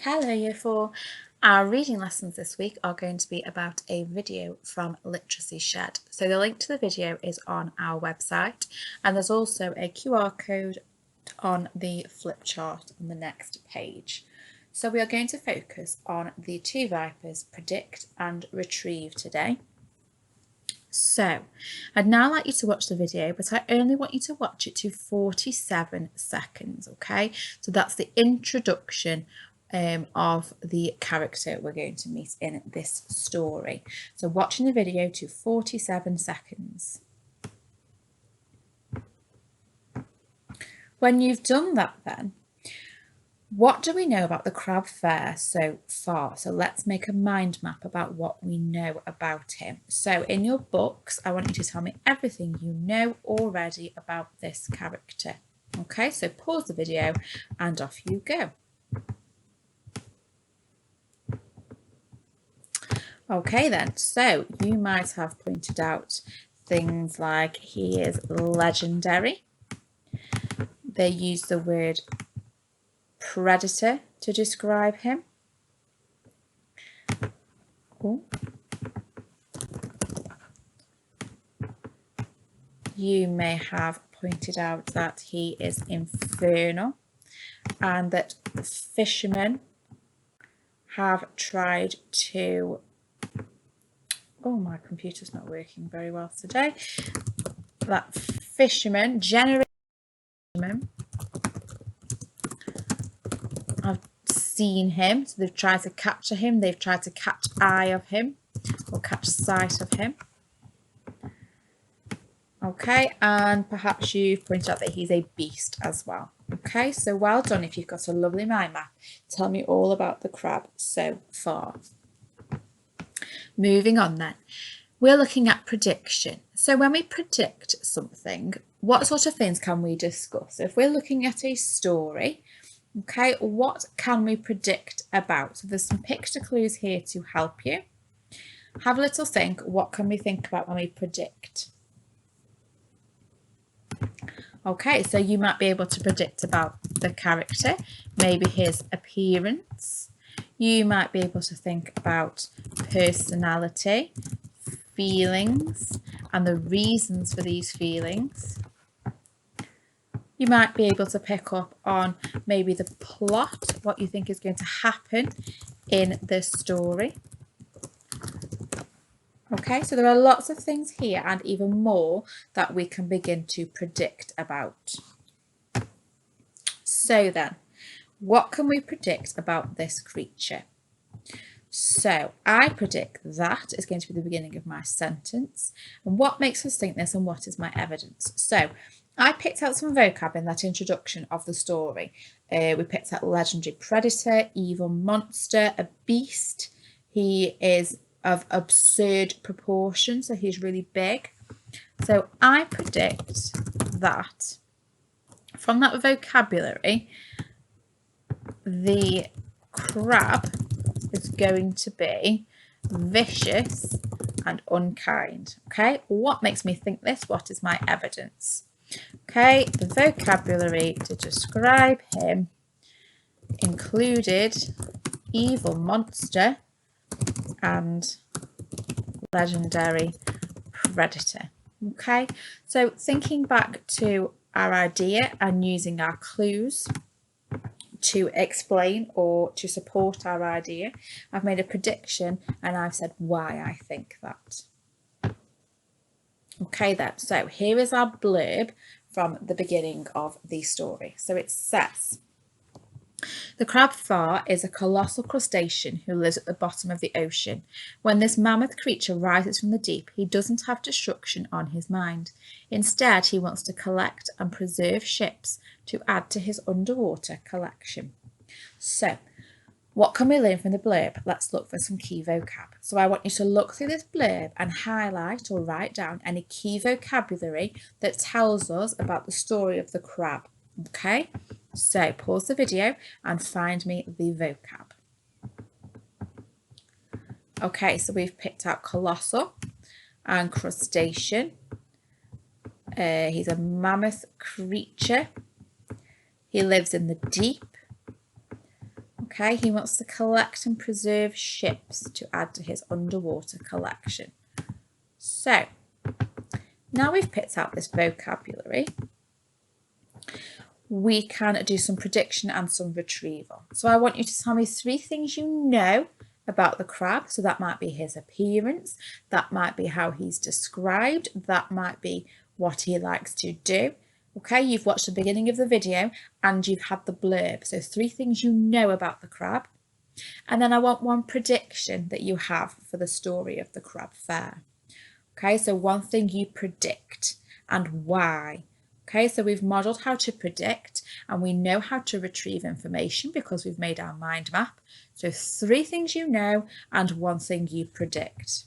Hello Year 4. Our reading lessons this week are going to be about a video from Literacy Shed. So the link to the video is on our website, and there's also a QR code on the flip chart on the next page. So we are going to focus on the two vipers, predict and retrieve today. So I'd now like you to watch the video, but I only want you to watch it to 47 seconds, okay? So that's the introduction of the character we're going to meet in this story. So watching the video to 47 seconds. When you've done that then, what do we know about the Crab Fair so far? So let's make a mind map about what we know about him. So in your books, I want you to tell me everything you know already about this character. Okay, so pause the video and off you go. Okay then, so you might have pointed out things like he is legendary. They use the word predator to describe him. Ooh. You may have pointed out that he is infernal and that fishermen have tried to... Oh, my computer's not working very well today. That fishermen, generally fishermen, have seen him, so they've tried to capture him, they've tried to catch eye of him or catch sight of him. Okay, and perhaps you've pointed out that he's a beast as well. Okay, so well done if you've got a lovely mind map. Tell me all about the crab so far. Moving on then, we're looking at prediction. So when we predict something, what sort of things can we discuss? If we're looking at a story, okay, what can we predict about? So there's some picture clues here to help you. Have a little think. What can we think about when we predict? Okay, so you might be able to predict about the character, maybe his appearance. You might be able to think about personality, feelings, and the reasons for these feelings. You might be able to pick up on maybe the plot, what you think is going to happen in the story. Okay, so there are lots of things here and even more that we can begin to predict about. So then, what can we predict about this creature? So I predict that is going to be the beginning of my sentence. And what makes us think this and what is my evidence? So I picked out some vocab in that introduction of the story. We picked out legendary predator, evil monster, a beast. He is of absurd proportions, so he's really big. So I predict that from that vocabulary, the crab is going to be vicious and unkind. Okay, what makes me think this? What is my evidence? Okay, the vocabulary to describe him included evil monster and legendary predator. Okay, so thinking back to our idea and using our clues to explain or to support our idea, I've made a prediction and I've said why I think that. Okay then, so here is our blurb from the beginning of the story. So it says, the crab far is a colossal crustacean who lives at the bottom of the ocean. When this mammoth creature rises from the deep, he doesn't have destruction on his mind. Instead, he wants to collect and preserve ships to add to his underwater collection. So, what can we learn from the blurb? Let's look for some key vocab. So I want you to look through this blurb and highlight or write down any key vocabulary that tells us about the story of the crab. Okay, so pause the video and find me the vocab. Okay, so we've picked out colossal and crustacean. He's a mammoth creature. He lives in the deep. Okay, he wants to collect and preserve ships to add to his underwater collection. So, now we've picked out this vocabulary, we can do some prediction and some retrieval. So I want you to tell me 3 things you know about the crab. So that might be his appearance, that might be how he's described, that might be what he likes to do. Okay, you've watched the beginning of the video and you've had the blurb. So 3 things you know about the crab. And then I want 1 prediction that you have for the story of the crab fair. Okay, so 1 thing you predict and why. Okay, so we've modelled how to predict and we know how to retrieve information because we've made our mind map. So 3 things you know and 1 thing you predict.